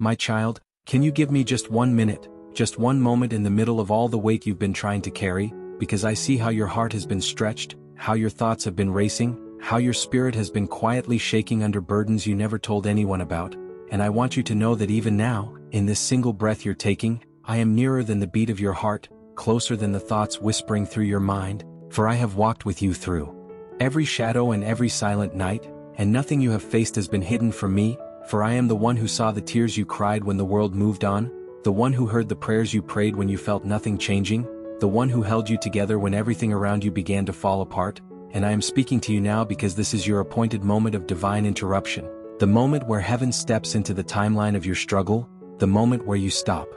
My child, can you give me just 1 minute, just one moment in the middle of all the weight you've been trying to carry, because I see how your heart has been stretched, how your thoughts have been racing, how your spirit has been quietly shaking under burdens you never told anyone about, and I want you to know that even now, in this single breath you're taking, I am nearer than the beat of your heart, closer than the thoughts whispering through your mind, for I have walked with you through every shadow and every silent night, and nothing you have faced has been hidden from me, for I am the one who saw the tears you cried when the world moved on, the one who heard the prayers you prayed when you felt nothing changing, the one who held you together when everything around you began to fall apart, and I am speaking to you now because this is your appointed moment of divine interruption, the moment where heaven steps into the timeline of your struggle, the moment where you stop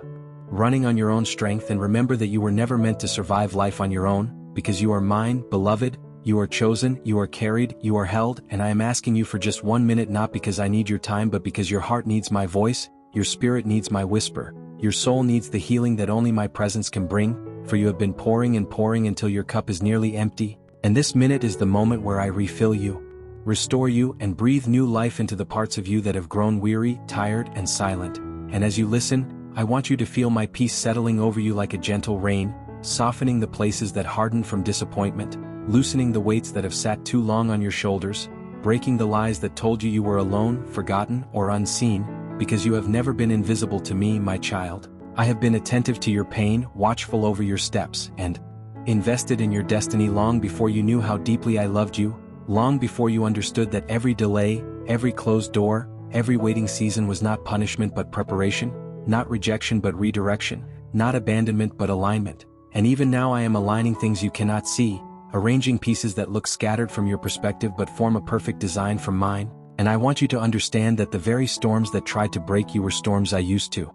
running on your own strength and remember that you were never meant to survive life on your own, because you are mine, beloved, you are chosen, you are carried, you are held, and I am asking you for just 1 minute not because I need your time but because your heart needs my voice, your spirit needs my whisper, your soul needs the healing that only my presence can bring, for you have been pouring and pouring until your cup is nearly empty, and this minute is the moment where I refill you, restore you, and breathe new life into the parts of you that have grown weary, tired, and silent, and as you listen, I want you to feel my peace settling over you like a gentle rain, softening the places that hardened from disappointment, loosening the weights that have sat too long on your shoulders, breaking the lies that told you you were alone, forgotten, or unseen, because you have never been invisible to me, my child. I have been attentive to your pain, watchful over your steps, and invested in your destiny long before you knew how deeply I loved you, long before you understood that every delay, every closed door, every waiting season was not punishment but preparation, not rejection but redirection, not abandonment but alignment, and even now I am aligning things you cannot see, arranging pieces that look scattered from your perspective but form a perfect design from mine, and I want you to understand that the very storms that tried to break you were storms I used to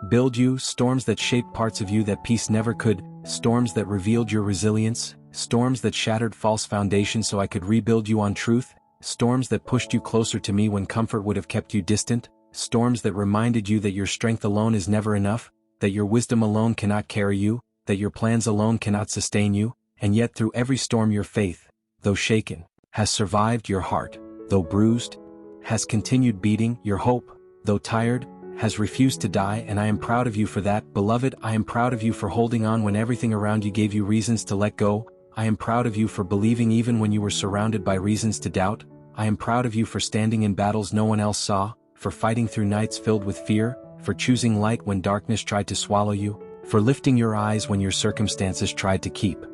build you, storms that shaped parts of you that peace never could, storms that revealed your resilience, storms that shattered false foundations so I could rebuild you on truth, storms that pushed you closer to me when comfort would have kept you distant, storms that reminded you that your strength alone is never enough, that your wisdom alone cannot carry you, that your plans alone cannot sustain you, and yet through every storm your faith, though shaken, has survived, your heart, though bruised, has continued beating, your hope, though tired, has refused to die, and I am proud of you for that, beloved. I am proud of you for holding on when everything around you gave you reasons to let go. I am proud of you for believing even when you were surrounded by reasons to doubt. I am proud of you for standing in battles no one else saw, for fighting through nights filled with fear, for choosing light when darkness tried to swallow you, for lifting your eyes when your circumstances tried to keep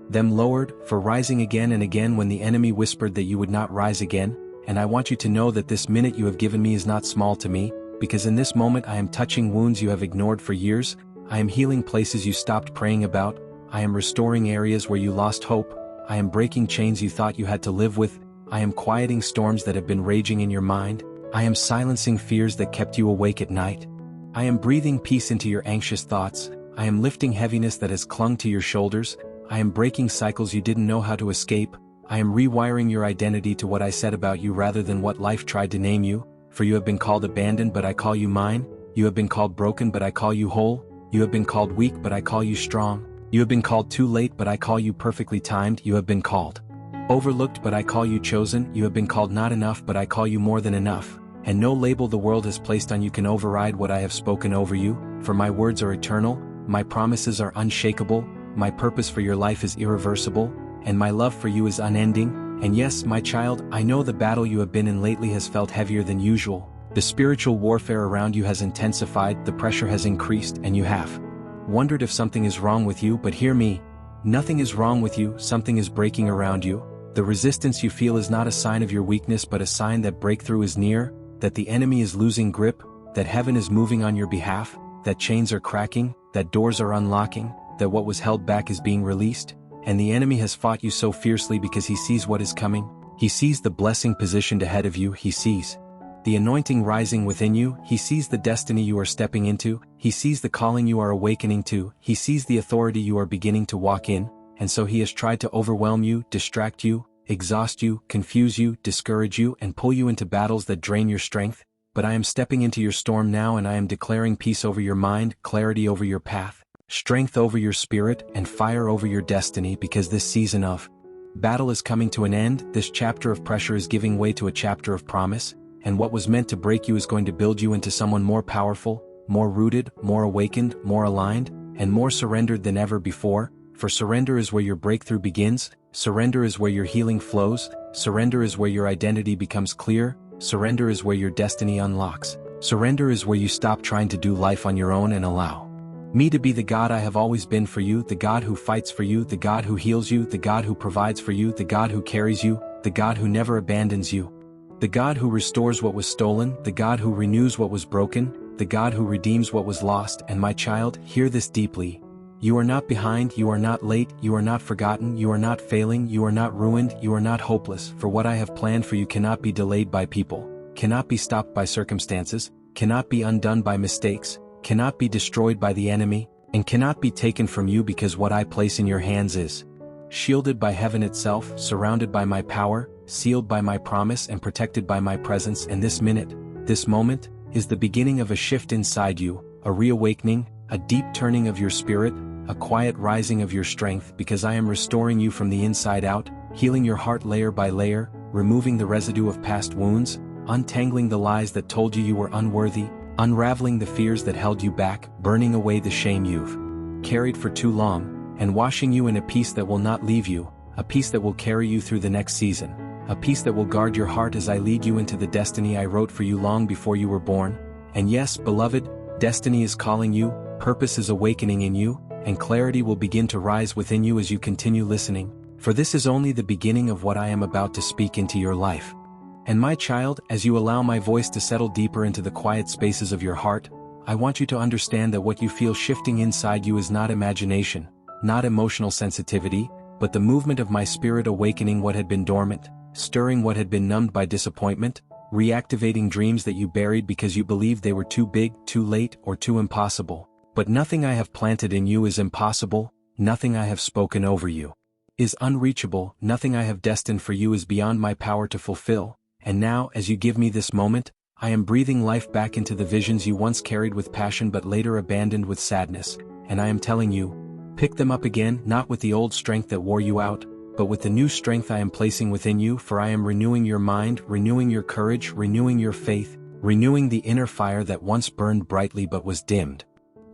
them lowered, for rising again and again when the enemy whispered that you would not rise again, and I want you to know that this minute you have given me is not small to me, because in this moment I am touching wounds you have ignored for years, I am healing places you stopped praying about, I am restoring areas where you lost hope, I am breaking chains you thought you had to live with, I am quieting storms that have been raging in your mind, I am silencing fears that kept you awake at night. I am breathing peace into your anxious thoughts, I am lifting heaviness that has clung to your shoulders, I am breaking cycles you didn't know how to escape, I am rewiring your identity to what I said about you rather than what life tried to name you, for you have been called abandoned but I call you mine, you have been called broken but I call you whole, you have been called weak but I call you strong, you have been called too late but I call you perfectly timed, you have been called overlooked but I call you chosen, you have been called not enough but I call you more than enough. And no label the world has placed on you can override what I have spoken over you, for my words are eternal, my promises are unshakable, my purpose for your life is irreversible, and my love for you is unending, and yes, my child, I know the battle you have been in lately has felt heavier than usual, the spiritual warfare around you has intensified, the pressure has increased, and you have wondered if something is wrong with you, but hear me, nothing is wrong with you, something is breaking around you, the resistance you feel is not a sign of your weakness but a sign that breakthrough is near, that the enemy is losing grip, that heaven is moving on your behalf, that chains are cracking, that doors are unlocking, that what was held back is being released, and the enemy has fought you so fiercely because he sees what is coming, he sees the blessing positioned ahead of you, he sees the anointing rising within you, he sees the destiny you are stepping into, he sees the calling you are awakening to, he sees the authority you are beginning to walk in, and so he has tried to overwhelm you, distract you, exhaust you, confuse you, discourage you, and pull you into battles that drain your strength, but I am stepping into your storm now and I am declaring peace over your mind, clarity over your path, strength over your spirit, and fire over your destiny because this season of battle is coming to an end, this chapter of pressure is giving way to a chapter of promise, and what was meant to break you is going to build you into someone more powerful, more rooted, more awakened, more aligned, and more surrendered than ever before. For surrender is where your breakthrough begins, surrender is where your healing flows, surrender is where your identity becomes clear, surrender is where your destiny unlocks, surrender is where you stop trying to do life on your own and allow me to be the God I have always been for you, the God who fights for you, the God who heals you, the God who provides for you, the God who carries you, the God who never abandons you, the God who restores what was stolen, the God who renews what was broken, the God who redeems what was lost. And my child, hear this deeply. You are not behind, you are not late, you are not forgotten, you are not failing, you are not ruined, you are not hopeless. For what I have planned for you cannot be delayed by people, cannot be stopped by circumstances, cannot be undone by mistakes, cannot be destroyed by the enemy, and cannot be taken from you, because what I place in your hands is shielded by heaven itself, surrounded by my power, sealed by my promise, and protected by my presence. And this minute, this moment, is the beginning of a shift inside you, a reawakening, a deep turning of your spirit, a quiet rising of your strength, because I am restoring you from the inside out, healing your heart layer by layer, removing the residue of past wounds, untangling the lies that told you were unworthy, unraveling the fears that held you back, burning away the shame you've carried for too long, and washing you in a peace that will not leave you, a peace that will carry you through the next season, a peace that will guard your heart as I lead you into the destiny I wrote for you long before you were born. And yes, beloved, destiny is calling you, purpose is awakening in you, and clarity will begin to rise within you as you continue listening, for this is only the beginning of what I am about to speak into your life. And my child, as you allow my voice to settle deeper into the quiet spaces of your heart, I want you to understand that what you feel shifting inside you is not imagination, not emotional sensitivity, but the movement of my spirit awakening what had been dormant, stirring what had been numbed by disappointment, reactivating dreams that you buried because you believed they were too big, too late, or too impossible. But nothing I have planted in you is impossible, nothing I have spoken over you is unreachable, nothing I have destined for you is beyond my power to fulfill. And now, as you give me this moment, I am breathing life back into the visions you once carried with passion but later abandoned with sadness, and I am telling you, pick them up again, not with the old strength that wore you out, but with the new strength I am placing within you, for I am renewing your mind, renewing your courage, renewing your faith, renewing the inner fire that once burned brightly but was dimmed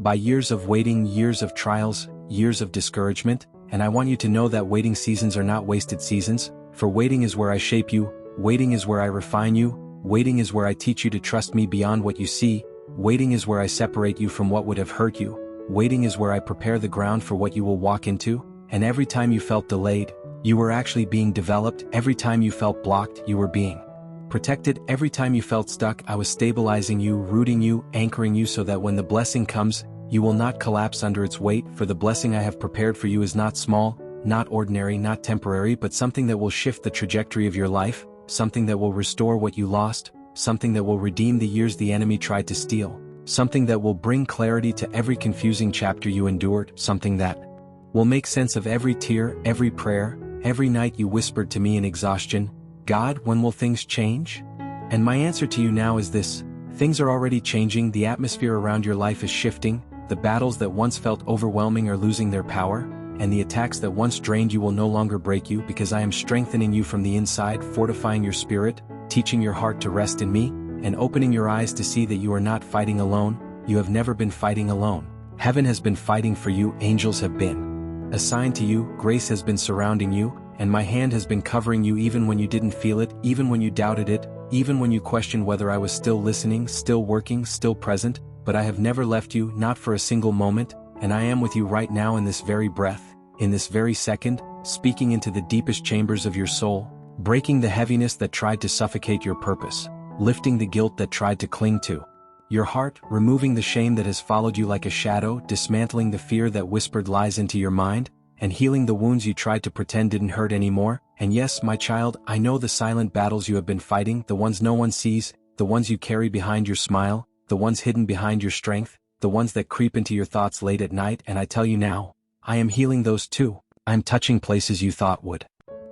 by years of waiting, years of trials, years of discouragement. And I want you to know that waiting seasons are not wasted seasons, for waiting is where I shape you, waiting is where I refine you, waiting is where I teach you to trust me beyond what you see, waiting is where I separate you from what would have hurt you, waiting is where I prepare the ground for what you will walk into. And every time you felt delayed, you were actually being developed. Every time you felt blocked, you were being protected. Every time you felt stuck, I was stabilizing you, rooting you, anchoring you, so that when the blessing comes, you will not collapse under its weight. For the blessing I have prepared for you is not small, not ordinary, not temporary, but something that will shift the trajectory of your life, something that will restore what you lost, something that will redeem the years the enemy tried to steal, something that will bring clarity to every confusing chapter you endured, something that will make sense of every tear, every prayer, every night you whispered to me in exhaustion, God, when will things change? And my answer to you now is this: things are already changing. The atmosphere around your life is shifting, the battles that once felt overwhelming are losing their power, and the attacks that once drained you will no longer break you, because I am strengthening you from the inside, fortifying your spirit, teaching your heart to rest in me, and opening your eyes to see that you are not fighting alone. You have never been fighting alone. Heaven has been fighting for you, angels have been assigned to you, grace has been surrounding you, and my hand has been covering you even when you didn't feel it, even when you doubted it, even when you questioned whether I was still listening, still working, still present. But I have never left you, not for a single moment, and I am with you right now in this very breath, in this very second, speaking into the deepest chambers of your soul, breaking the heaviness that tried to suffocate your purpose, lifting the guilt that tried to cling to your heart, removing the shame that has followed you like a shadow, dismantling the fear that whispered lies into your mind, and healing the wounds you tried to pretend didn't hurt anymore. And yes, my child, I know the silent battles you have been fighting, the ones no one sees, the ones you carry behind your smile, the ones hidden behind your strength, the ones that creep into your thoughts late at night. And I tell you now, I am healing those too. I am touching places you thought would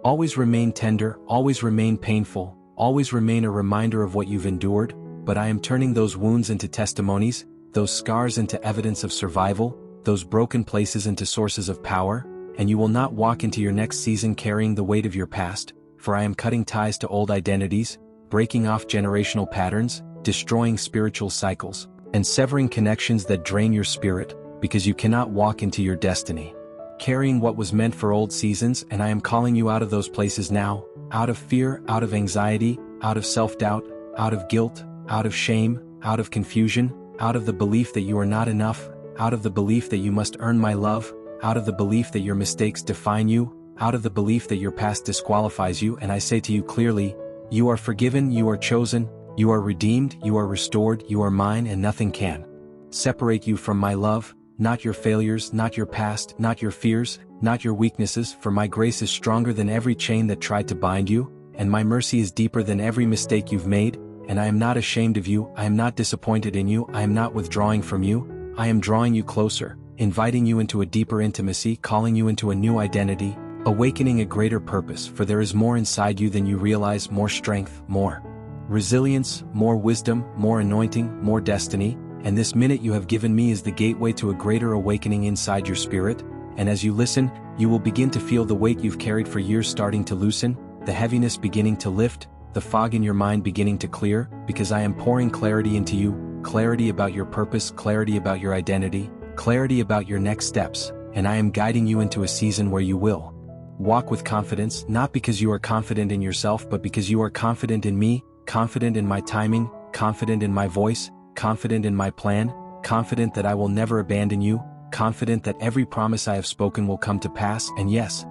always remain tender, always remain painful, always remain a reminder of what you've endured, but I am turning those wounds into testimonies, those scars into evidence of survival, those broken places into sources of power. And you will not walk into your next season carrying the weight of your past, for I am cutting ties to old identities, breaking off generational patterns, destroying spiritual cycles, and severing connections that drain your spirit, because you cannot walk into your destiny carrying what was meant for old seasons, and I am calling you out of those places now, out of fear, out of anxiety, out of self-doubt, out of guilt, out of shame, out of confusion, out of the belief that you are not enough, out of the belief that you must earn my love, out of the belief that your mistakes define you, out of the belief that your past disqualifies you, and I say to you clearly, you are forgiven, you are chosen, you are redeemed, you are restored, you are mine, and nothing can separate you from my love, not your failures, not your past, not your fears, not your weaknesses, for my grace is stronger than every chain that tried to bind you, and my mercy is deeper than every mistake you've made, and I am not ashamed of you, I am not disappointed in you, I am not withdrawing from you, I am drawing you closer, inviting you into a deeper intimacy, calling you into a new identity, awakening a greater purpose, for there is more inside you than you realize, more strength, more resilience, more wisdom, more anointing, more destiny, and this minute you have given me is the gateway to a greater awakening inside your spirit, and as you listen, you will begin to feel the weight you've carried for years starting to loosen, the heaviness beginning to lift, the fog in your mind beginning to clear, because I am pouring clarity into you, clarity about your purpose, clarity about your identity, clarity about your next steps, and I am guiding you into a season where you will walk with confidence, not because you are confident in yourself but because you are confident in me, confident in my timing, confident in my voice, confident in my plan, confident that I will never abandon you, confident that every promise I have spoken will come to pass, and yes,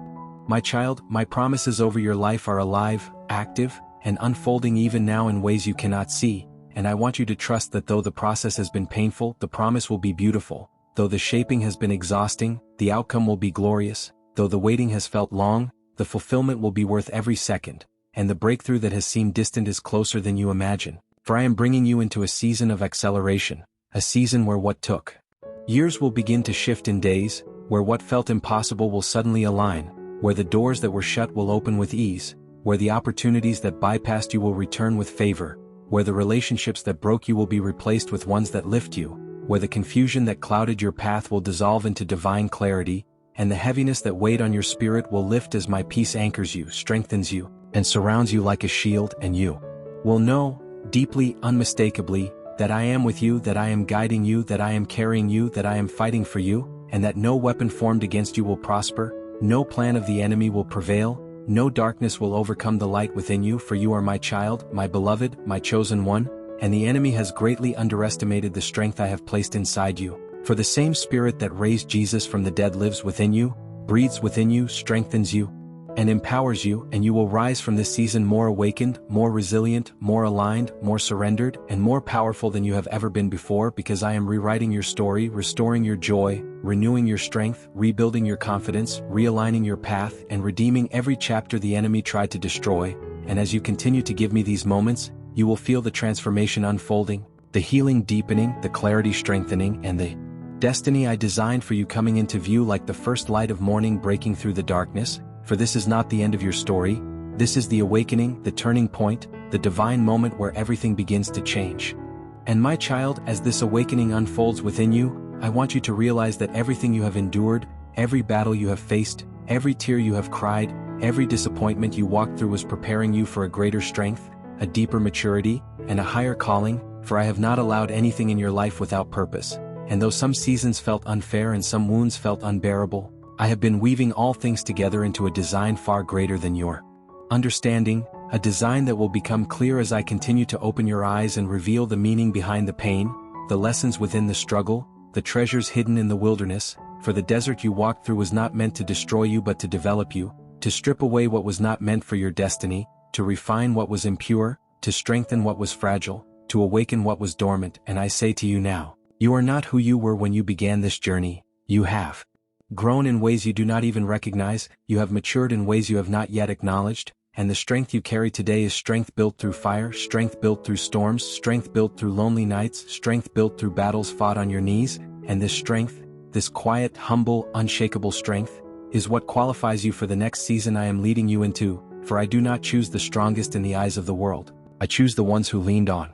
my child, my promises over your life are alive, active, and unfolding even now in ways you cannot see, and I want you to trust that though the process has been painful, the promise will be beautiful, though the shaping has been exhausting, the outcome will be glorious, though the waiting has felt long, the fulfillment will be worth every second, and the breakthrough that has seemed distant is closer than you imagine. For I am bringing you into a season of acceleration, a season where what took years will begin to shift in days, where what felt impossible will suddenly align, where the doors that were shut will open with ease, where the opportunities that bypassed you will return with favor, where the relationships that broke you will be replaced with ones that lift you, where the confusion that clouded your path will dissolve into divine clarity, and the heaviness that weighed on your spirit will lift as my peace anchors you, strengthens you, and surrounds you like a shield, and you will know, deeply, unmistakably, that I am with you, that I am guiding you, that I am carrying you, that I am fighting for you, and that no weapon formed against you will prosper, no plan of the enemy will prevail, no darkness will overcome the light within you, for you are my child, my beloved, my chosen one, and the enemy has greatly underestimated the strength I have placed inside you, for the same Spirit that raised Jesus from the dead lives within you, breathes within you, strengthens you, and empowers you, and you will rise from this season more awakened, more resilient, more aligned, more surrendered, and more powerful than you have ever been before, because I am rewriting your story, restoring your joy, renewing your strength, rebuilding your confidence, realigning your path, and redeeming every chapter the enemy tried to destroy, and as you continue to give me these moments, you will feel the transformation unfolding, the healing deepening, the clarity strengthening, and the destiny I designed for you coming into view like the first light of morning breaking through the darkness. For this is not the end of your story, this is the awakening, the turning point, the divine moment where everything begins to change. And my child, as this awakening unfolds within you, I want you to realize that everything you have endured, every battle you have faced, every tear you have cried, every disappointment you walked through was preparing you for a greater strength, a deeper maturity, and a higher calling, for I have not allowed anything in your life without purpose, and though some seasons felt unfair and some wounds felt unbearable, I have been weaving all things together into a design far greater than your understanding, a design that will become clear as I continue to open your eyes and reveal the meaning behind the pain, the lessons within the struggle, the treasures hidden in the wilderness, for the desert you walked through was not meant to destroy you but to develop you, to strip away what was not meant for your destiny, to refine what was impure, to strengthen what was fragile, to awaken what was dormant, and I say to you now, you are not who you were when you began this journey, you have grown in ways you do not even recognize, you have matured in ways you have not yet acknowledged, and the strength you carry today is strength built through fire, strength built through storms, strength built through lonely nights, strength built through battles fought on your knees, and this strength, this quiet, humble, unshakable strength, is what qualifies you for the next season I am leading you into, for I do not choose the strongest in the eyes of the world, I choose the ones who leaned on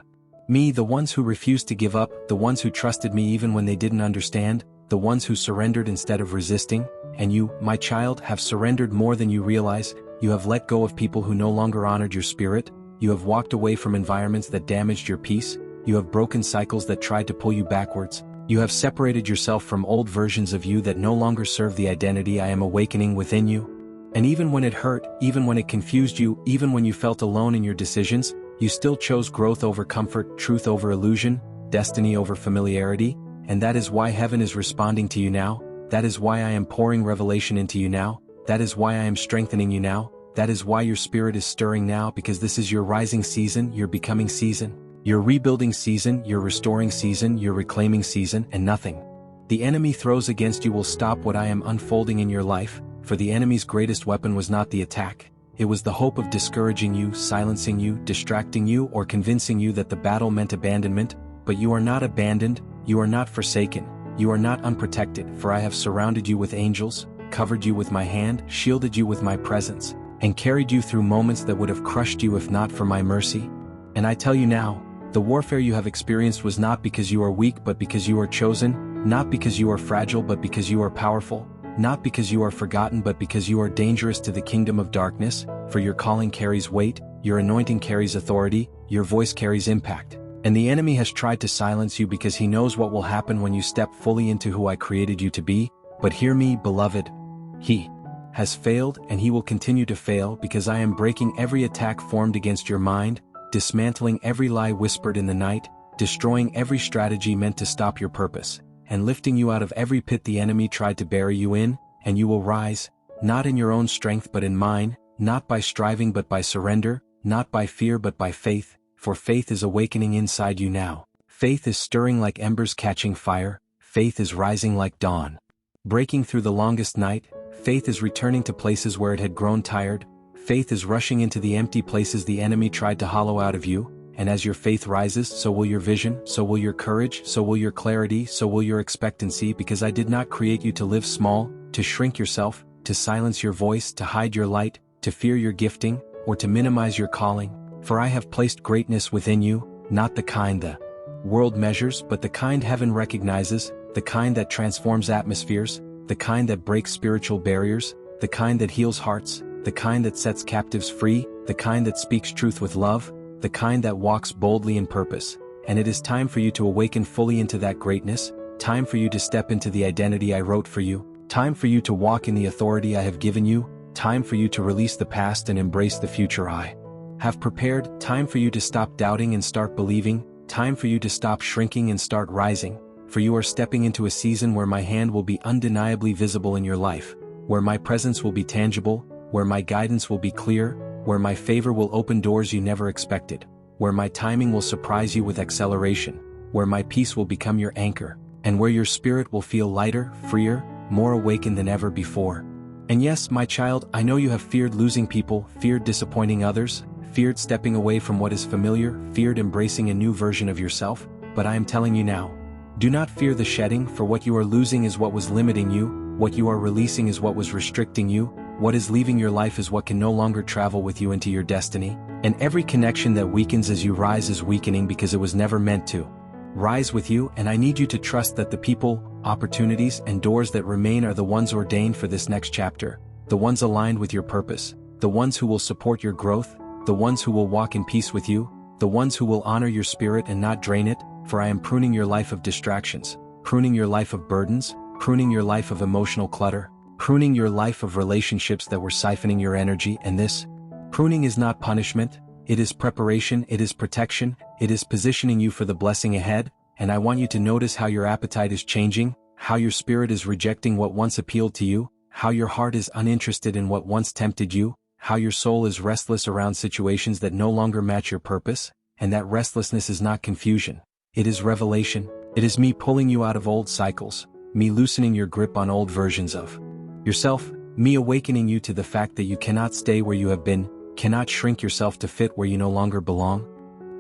me, the ones who refused to give up, the ones who trusted me even when they didn't understand, the ones who surrendered instead of resisting, and you, my child, have surrendered more than you realize, you have let go of people who no longer honored your spirit, You have walked away from environments that damaged your peace. You have broken cycles that tried to pull you backwards. You have separated yourself from old versions of you that no longer serve the identity I am awakening within you. And even when it hurt, even when it confused you, even when you felt alone in your decisions, you still chose growth over comfort, truth over illusion, destiny over familiarity, and that is why heaven is responding to you now. That is why I am pouring revelation into you now. That is why I am strengthening you now. That is why your spirit is stirring now, because this is your rising season, your becoming season, your rebuilding season, your restoring season, your reclaiming season, and nothing the enemy throws against you will stop what I am unfolding in your life, for the enemy's greatest weapon was not the attack. It was the hope of discouraging you, silencing you, distracting you, or convincing you that the battle meant abandonment. But you are not abandoned, you are not forsaken, you are not unprotected, for I have surrounded you with angels, covered you with my hand, shielded you with my presence, and carried you through moments that would have crushed you if not for my mercy. And I tell you now, the warfare you have experienced was not because you are weak but because you are chosen, not because you are fragile but because you are powerful, not because you are forgotten but because you are dangerous to the kingdom of darkness, for your calling carries weight, your anointing carries authority, your voice carries impact. And the enemy has tried to silence you because he knows what will happen when you step fully into who I created you to be. But hear me, beloved. He has failed and he will continue to fail, because I am breaking every attack formed against your mind, dismantling every lie whispered in the night, destroying every strategy meant to stop your purpose, and lifting you out of every pit the enemy tried to bury you in, and you will rise, not in your own strength but in mine, not by striving but by surrender, not by fear but by faith, for faith is awakening inside you now. Faith is stirring like embers catching fire, faith is rising like dawn. Breaking through the longest night, faith is returning to places where it had grown tired, faith is rushing into the empty places the enemy tried to hollow out of you, and as your faith rises, so will your vision, so will your courage, so will your clarity, so will your expectancy, because I did not create you to live small, to shrink yourself, to silence your voice, to hide your light, to fear your gifting, or to minimize your calling, for I have placed greatness within you, not the kind the world measures, but the kind heaven recognizes, the kind that transforms atmospheres, the kind that breaks spiritual barriers, the kind that heals hearts, the kind that sets captives free, the kind that speaks truth with love, the kind that walks boldly in purpose. And it is time for you to awaken fully into that greatness, time for you to step into the identity I wrote for you, time for you to walk in the authority I have given you, time for you to release the past and embrace the future I have prepared, time for you to stop doubting and start believing, time for you to stop shrinking and start rising, for you are stepping into a season where my hand will be undeniably visible in your life, where my presence will be tangible, where my guidance will be clear, where my favor will open doors you never expected, where my timing will surprise you with acceleration, where my peace will become your anchor, and where your spirit will feel lighter, freer, more awakened than ever before. And yes, my child, I know you have feared losing people, feared disappointing others, feared stepping away from what is familiar, feared embracing a new version of yourself, but I am telling you now, do not fear the shedding, for what you are losing is what was limiting you, what you are releasing is what was restricting you, what is leaving your life is what can no longer travel with you into your destiny, and every connection that weakens as you rise is weakening because it was never meant to rise with you, and I need you to trust that the people, opportunities, and doors that remain are the ones ordained for this next chapter, the ones aligned with your purpose, the ones who will support your growth, the ones who will walk in peace with you, the ones who will honor your spirit and not drain it, for I am pruning your life of distractions, pruning your life of burdens, pruning your life of emotional clutter, pruning your life of relationships that were siphoning your energy, and this pruning is not punishment, it is preparation, it is protection, it is positioning you for the blessing ahead, and I want you to notice how your appetite is changing, how your spirit is rejecting what once appealed to you, how your heart is uninterested in what once tempted you, how your soul is restless around situations that no longer match your purpose, and that restlessness is not confusion. It is revelation. It is me pulling you out of old cycles, me loosening your grip on old versions of yourself, me awakening you to the fact that you cannot stay where you have been, cannot shrink yourself to fit where you no longer belong,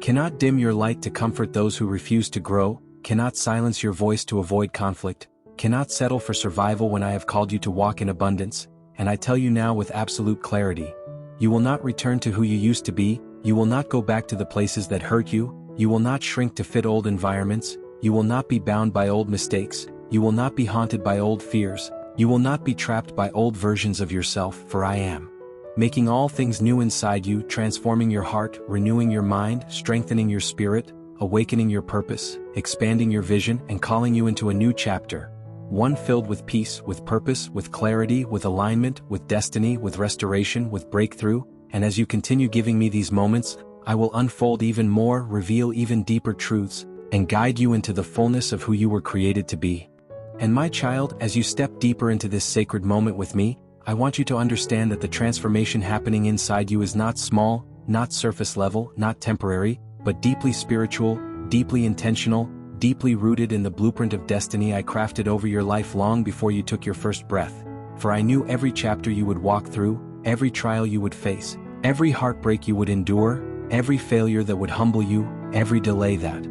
cannot dim your light to comfort those who refuse to grow, cannot silence your voice to avoid conflict, cannot settle for survival when I have called you to walk in abundance. And I tell you now with absolute clarity, you will not return to who you used to be, you will not go back to the places that hurt you, you will not shrink to fit old environments, you will not be bound by old mistakes, you will not be haunted by old fears, you will not be trapped by old versions of yourself, for I am making all things new inside you, transforming your heart, renewing your mind, strengthening your spirit, awakening your purpose, expanding your vision, and calling you into a new chapter. One filled with peace, with purpose, with clarity, with alignment, with destiny, with restoration, with breakthrough. And as you continue giving me these moments, I will unfold even more, reveal even deeper truths, and guide you into the fullness of who you were created to be. And my child, as you step deeper into this sacred moment with me, I want you to understand that the transformation happening inside you is not small, not surface level, not temporary, but deeply spiritual, deeply intentional, deeply rooted in the blueprint of destiny I crafted over your life long before you took your first breath. For I knew every chapter you would walk through, every trial you would face, every heartbreak you would endure, every failure that would humble you, every delay that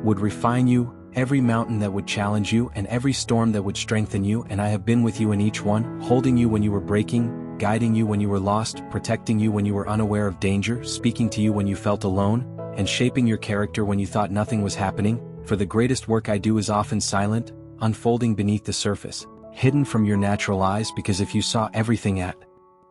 would refine you, every mountain that would challenge you, and every storm that would strengthen you. And I have been with you in each one, holding you when you were breaking, guiding you when you were lost, protecting you when you were unaware of danger, speaking to you when you felt alone, and shaping your character when you thought nothing was happening. For the greatest work I do is often silent, unfolding beneath the surface, hidden from your natural eyes, because if you saw everything at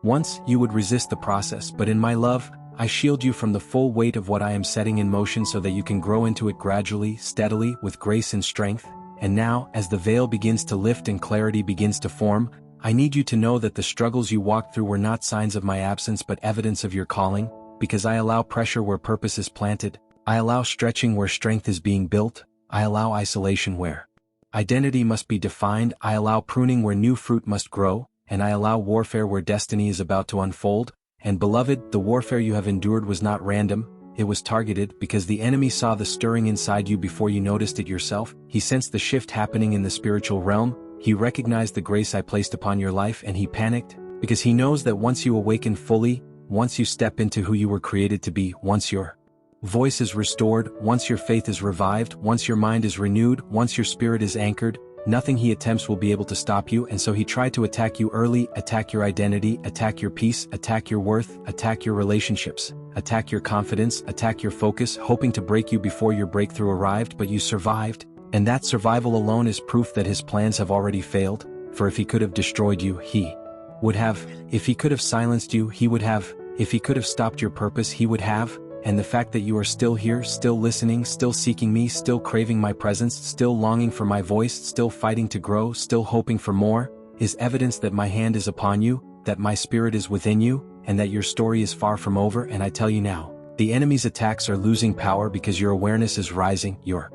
once, you would resist the process. But in my love, I shield you from the full weight of what I am setting in motion so that you can grow into it gradually, steadily, with grace and strength. And now, as the veil begins to lift and clarity begins to form, I need you to know that the struggles you walked through were not signs of my absence but evidence of your calling, because I allow pressure where purpose is planted, I allow stretching where strength is being built, I allow isolation where identity must be defined, I allow pruning where new fruit must grow, and I allow warfare where destiny is about to unfold. And beloved, the warfare you have endured was not random, it was targeted, because the enemy saw the stirring inside you before you noticed it yourself. He sensed the shift happening in the spiritual realm, he recognized the grace I placed upon your life, and he panicked, because he knows that once you awaken fully, once you step into who you were created to be, once your voice is restored, once your faith is revived, once your mind is renewed, once your spirit is anchored, nothing he attempts will be able to stop you. And so he tried to attack you early, attack your identity, attack your peace, attack your worth, attack your relationships, attack your confidence, attack your focus, hoping to break you before your breakthrough arrived. But you survived, and that survival alone is proof that his plans have already failed. For if he could have destroyed you, he would have. If he could have silenced you, he would have. If he could have stopped your purpose, he would have. And the fact that you are still here, still listening, still seeking me, still craving my presence, still longing for my voice, still fighting to grow, still hoping for more, is evidence that my hand is upon you, that my spirit is within you, and that your story is far from over. And I tell you now, the enemy's attacks are losing power because your awareness is rising, your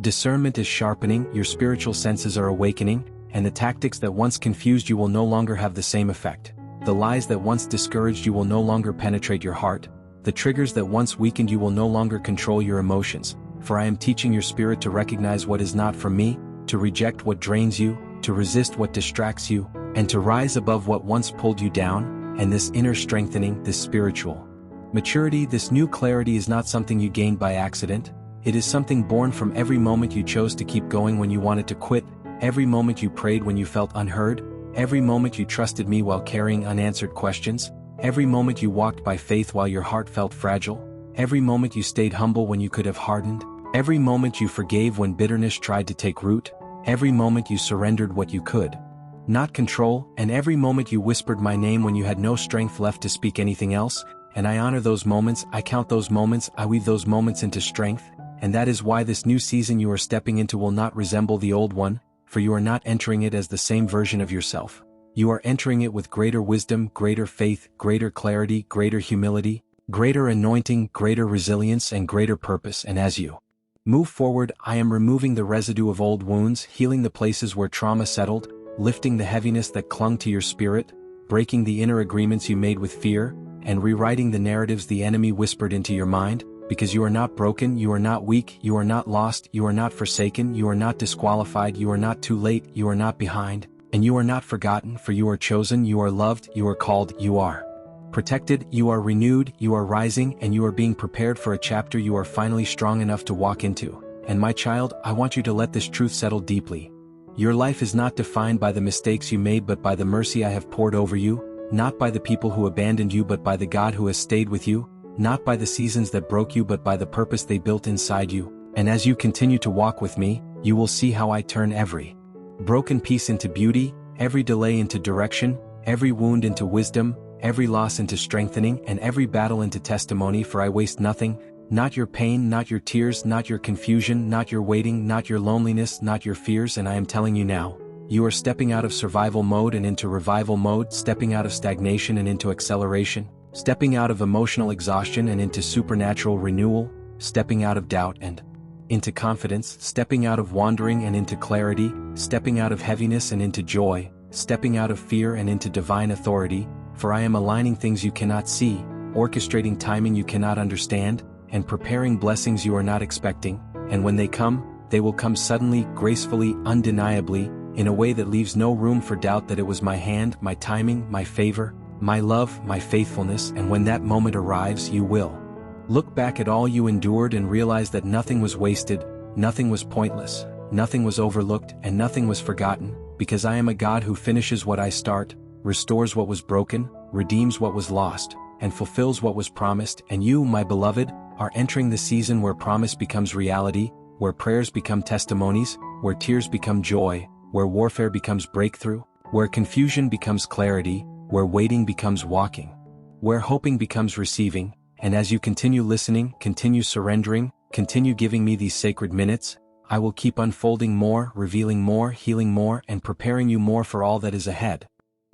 discernment is sharpening, your spiritual senses are awakening, and the tactics that once confused you will no longer have the same effect. The lies that once discouraged you will no longer penetrate your heart. The triggers that once weakened you will no longer control your emotions, for I am teaching your spirit to recognize what is not from me, to reject what drains you, to resist what distracts you, and to rise above what once pulled you down. And this inner strengthening, this spiritual maturity, this new clarity is not something you gained by accident. It is something born from every moment you chose to keep going when you wanted to quit, every moment you prayed when you felt unheard, every moment you trusted me while carrying unanswered questions, every moment you walked by faith while your heart felt fragile, every moment you stayed humble when you could have hardened, every moment you forgave when bitterness tried to take root, every moment you surrendered what you could not control, and every moment you whispered my name when you had no strength left to speak anything else. And I honor those moments, I count those moments, I weave those moments into strength, and that is why this new season you are stepping into will not resemble the old one, for you are not entering it as the same version of yourself. You are entering it with greater wisdom, greater faith, greater clarity, greater humility, greater anointing, greater resilience, and greater purpose. And as you move forward, I am removing the residue of old wounds, healing the places where trauma settled, lifting the heaviness that clung to your spirit, breaking the inner agreements you made with fear, and rewriting the narratives the enemy whispered into your mind. Because you are not broken, you are not weak, you are not lost, you are not forsaken, you are not disqualified, you are not too late, you are not behind. And you are not forgotten, for you are chosen, you are loved, you are called, you are protected, you are renewed, you are rising, and you are being prepared for a chapter you are finally strong enough to walk into. And my child, I want you to let this truth settle deeply. Your life is not defined by the mistakes you made but by the mercy I have poured over you, not by the people who abandoned you but by the God who has stayed with you, not by the seasons that broke you but by the purpose they built inside you. And as you continue to walk with me, you will see how I turn every broken piece into beauty, every delay into direction, every wound into wisdom, every loss into strengthening, and every battle into testimony, for I waste nothing, not your pain, not your tears, not your confusion, not your waiting, not your loneliness, not your fears, and I am telling you now, you are stepping out of survival mode and into revival mode, stepping out of stagnation and into acceleration, stepping out of emotional exhaustion and into supernatural renewal, stepping out of doubt and into confidence, stepping out of wandering and into clarity, stepping out of heaviness and into joy, stepping out of fear and into divine authority, for I am aligning things you cannot see, orchestrating timing you cannot understand, and preparing blessings you are not expecting, and when they will come suddenly, gracefully, undeniably, in a way that leaves no room for doubt that it was my hand, my timing, my favor, my love, my faithfulness, and when that moment arrives you will look back at all you endured and realize that nothing was wasted, nothing was pointless, nothing was overlooked, and nothing was forgotten, because I am a God who finishes what I start, restores what was broken, redeems what was lost, and fulfills what was promised, and you, my beloved, are entering the season where promise becomes reality, where prayers become testimonies, where tears become joy, where warfare becomes breakthrough, where confusion becomes clarity, where waiting becomes walking, where hoping becomes receiving, and as you continue listening, continue surrendering, continue giving me these sacred minutes, I will keep unfolding more, revealing more, healing more, and preparing you more for all that is ahead.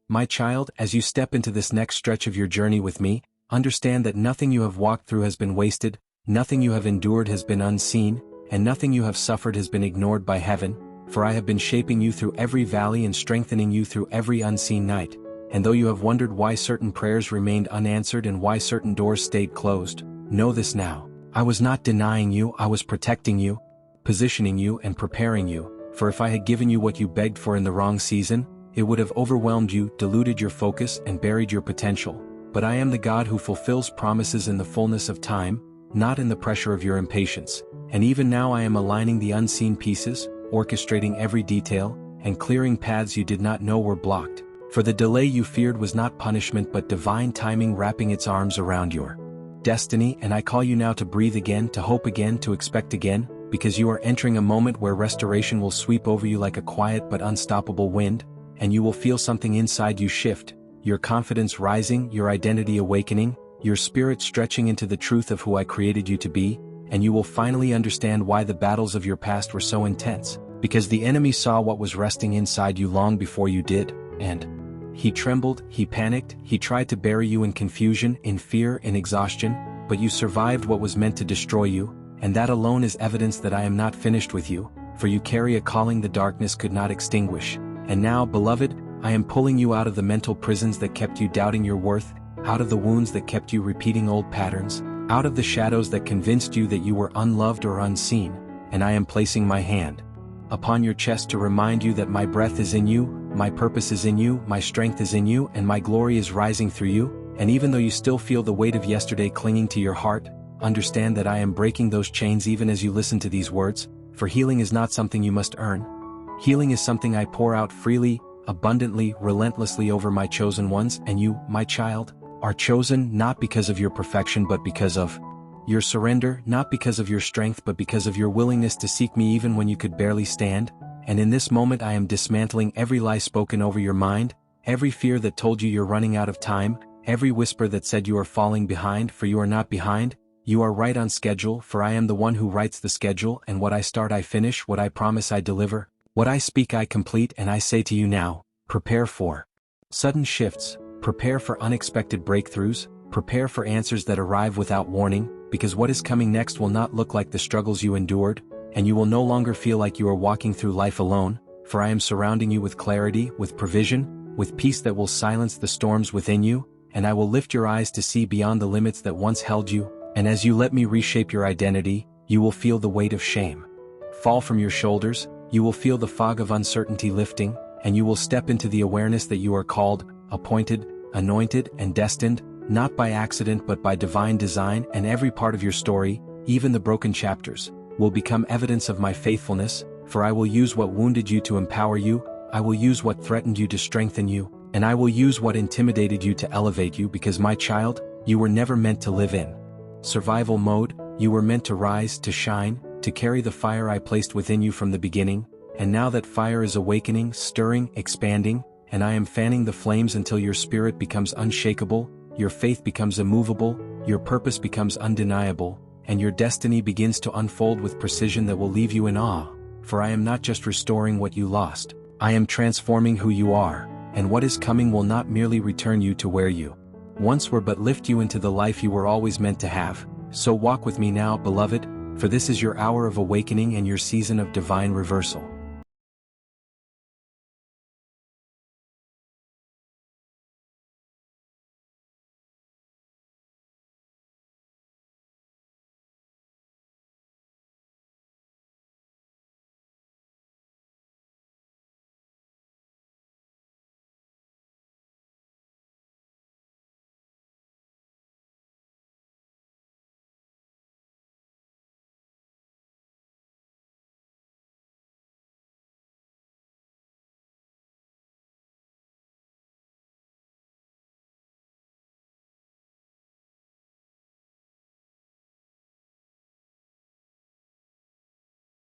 My child, as you step into this next stretch of your journey with me, understand that nothing you have walked through has been wasted, nothing you have endured has been unseen, and nothing you have suffered has been ignored by heaven, for I have been shaping you through every valley and strengthening you through every unseen night. And though you have wondered why certain prayers remained unanswered and why certain doors stayed closed, know this now. I was not denying you, I was protecting you, positioning you and preparing you, for if I had given you what you begged for in the wrong season, it would have overwhelmed you, diluted your focus, and buried your potential. But I am the God who fulfills promises in the fullness of time, not in the pressure of your impatience. And even now I am aligning the unseen pieces, orchestrating every detail, and clearing paths you did not know were blocked. For the delay you feared was not punishment but divine timing wrapping its arms around your destiny, and I call you now to breathe again, to hope again, to expect again, because you are entering a moment where restoration will sweep over you like a quiet but unstoppable wind, and you will feel something inside you shift, your confidence rising, your identity awakening, your spirit stretching into the truth of who I created you to be, and you will finally understand why the battles of your past were so intense, because the enemy saw what was resting inside you long before you did, and he trembled, he panicked, he tried to bury you in confusion, in fear, in exhaustion, but you survived what was meant to destroy you, and that alone is evidence that I am not finished with you, for you carry a calling the darkness could not extinguish. And now, beloved, I am pulling you out of the mental prisons that kept you doubting your worth, out of the wounds that kept you repeating old patterns, out of the shadows that convinced you that you were unloved or unseen, and I am placing my hand upon your chest to remind you that my breath is in you, my purpose is in you, my strength is in you, and my glory is rising through you, and even though you still feel the weight of yesterday clinging to your heart, understand that I am breaking those chains even as you listen to these words, for healing is not something you must earn. Healing is something I pour out freely, abundantly, relentlessly over my chosen ones, and you, my child, are chosen not because of your perfection but because of your surrender, not because of your strength but because of your willingness to seek me even when you could barely stand, and in this moment I am dismantling every lie spoken over your mind, every fear that told you you're running out of time, every whisper that said you are falling behind, for you are not behind, you are right on schedule, for I am the one who writes the schedule, and what I start I finish, what I promise I deliver, what I speak I complete, and I say to you now, prepare for sudden shifts, prepare for unexpected breakthroughs, prepare for answers that arrive without warning, because what is coming next will not look like the struggles you endured, and you will no longer feel like you are walking through life alone, for I am surrounding you with clarity, with provision, with peace that will silence the storms within you, and I will lift your eyes to see beyond the limits that once held you, and as you let me reshape your identity, you will feel the weight of shame fall from your shoulders, you will feel the fog of uncertainty lifting, and you will step into the awareness that you are called, appointed, anointed, and destined, not by accident but by divine design, and every part of your story, even the broken chapters, will become evidence of my faithfulness, for I will use what wounded you to empower you, I will use what threatened you to strengthen you, and I will use what intimidated you to elevate you, because my child, you were never meant to live in survival mode, you were meant to rise, to shine, to carry the fire I placed within you from the beginning, and now that fire is awakening, stirring, expanding, and I am fanning the flames until your spirit becomes unshakable, your faith becomes immovable, your purpose becomes undeniable, and your destiny begins to unfold with precision that will leave you in awe. For I am not just restoring what you lost, I am transforming who you are, and what is coming will not merely return you to where you once were but lift you into the life you were always meant to have. So walk with me now, beloved, for this is your hour of awakening and your season of divine reversal.